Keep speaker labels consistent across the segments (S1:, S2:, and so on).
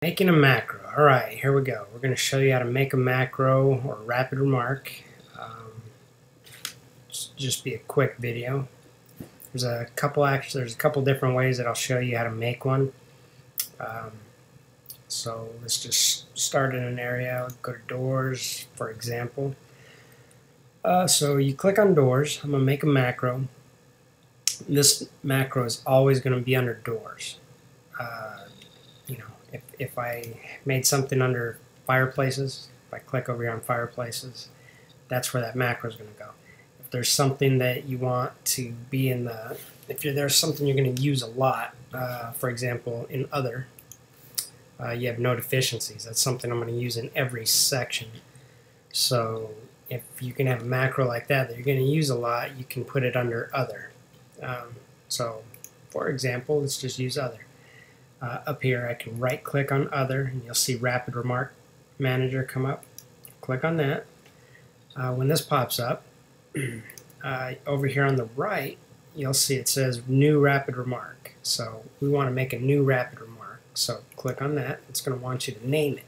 S1: Making a macro. Alright, here we go. We're going to show you how to make a macro or rapid remark. Just be a quick video. There's a couple different ways that I'll show you how to make one. So let's just start in an area. Go to doors, for example. So you click on doors. I'm going to make a macro. This macro is always going to be under doors. If I made something under fireplaces, if I click over here on fireplaces, that's where that macro is going to go. If there's something that you want to be in the, there's something you're going to use a lot, for example, in other, you have no deficiencies. That's something I'm going to use in every section. So if you can have a macro like that you're going to use a lot, you can put it under other. So for example, let's just use other. Up here I can right click on other and you'll see Rapid Remark Manager come up. Click on that. When this pops up, over here on the right you'll see it says New Rapid Remark. So we want to make a new Rapid Remark. So click on that. It's going to want you to name it.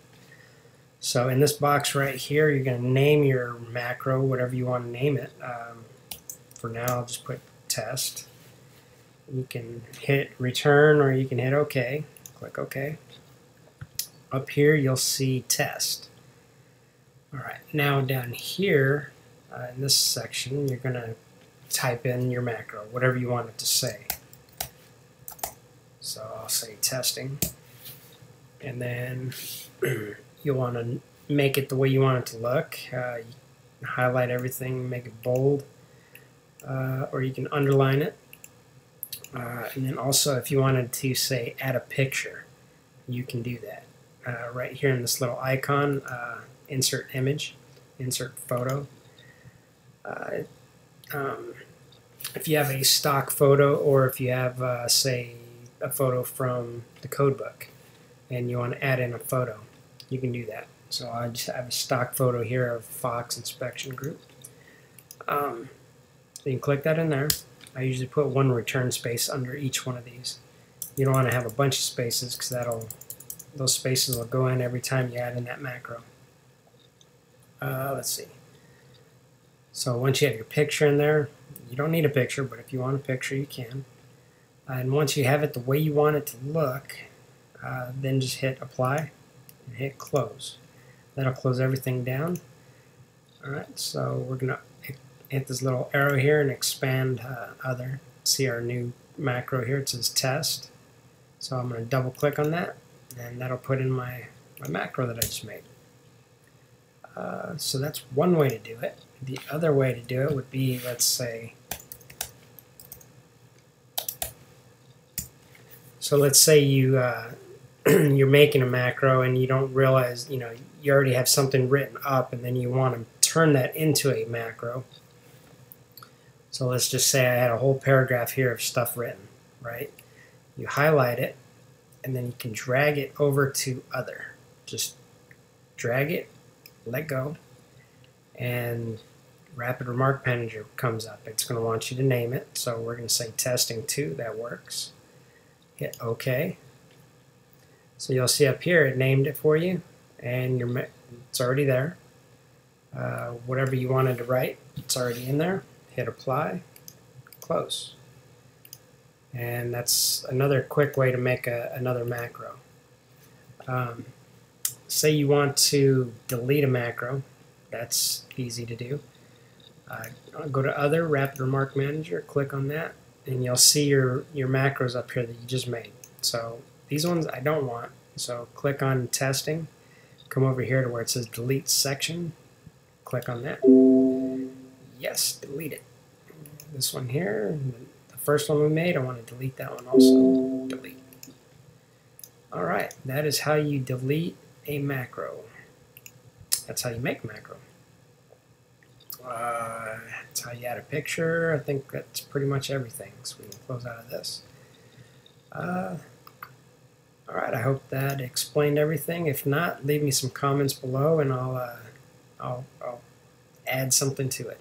S1: So in this box right here you're going to name your macro whatever you want to name it. For now I'll just put test. You can hit return or you can hit OK. Click OK. Up here you'll see test. Alright, now down here in this section you're going to type in your macro, whatever you want it to say. So I'll say testing. And then you'll want to make it the way you want it to look. You can highlight everything, make it bold, or you can underline it. And then also if you wanted to say add a picture, you can do that. Right here in this little icon, insert image, insert photo. If you have a stock photo or if you have say a photo from the code book and you want to add in a photo, you can do that. So I just have a stock photo here of Fox Inspection Group. You can click that in there. I usually put one return space under each one of these. You don't want to have a bunch of spaces because those spaces will go in every time you add in that macro. Let's see. So once you have your picture in there, you don't need a picture, but if you want a picture, you can. And once you have it the way you want it to look, then just hit apply and hit close. That'll close everything down. Alright, so we're going to hit this little arrow here and expand other. See our new macro here, it says test. So I'm going to double click on that and that'll put in my macro that I just made. So that's one way to do it. The other way to do it would be, let's say, you you're making a macro and you don't realize, you already have something written up and then you want to turn that into a macro. So let's just say I had a whole paragraph here of stuff written, right? You highlight it and then you can drag it over to other. Just drag it, let go, and Rapid Remark Manager comes up. It's going to want you to name it. So we're going to say testing 2, that works. Hit OK. So you'll see up here it named it for you and it's already there. Whatever you wanted to write, it's already in there. Hit apply, close. And that's another quick way to make another macro. Say you want to delete a macro, that's easy to do. Go to other, Rapid Remark Manager, click on that, and you'll see your macros up here that you just made. So these ones I don't want, so click on testing, come over here to where it says delete section, click on that. Yes, delete it. This one here, the first one we made, I want to delete that one also. Delete. Alright, that is how you delete a macro. That's how you make a macro. That's how you add a picture. I think that's pretty much everything. So we can close out of this. Alright, I hope that explained everything. If not, leave me some comments below and I'll add something to it.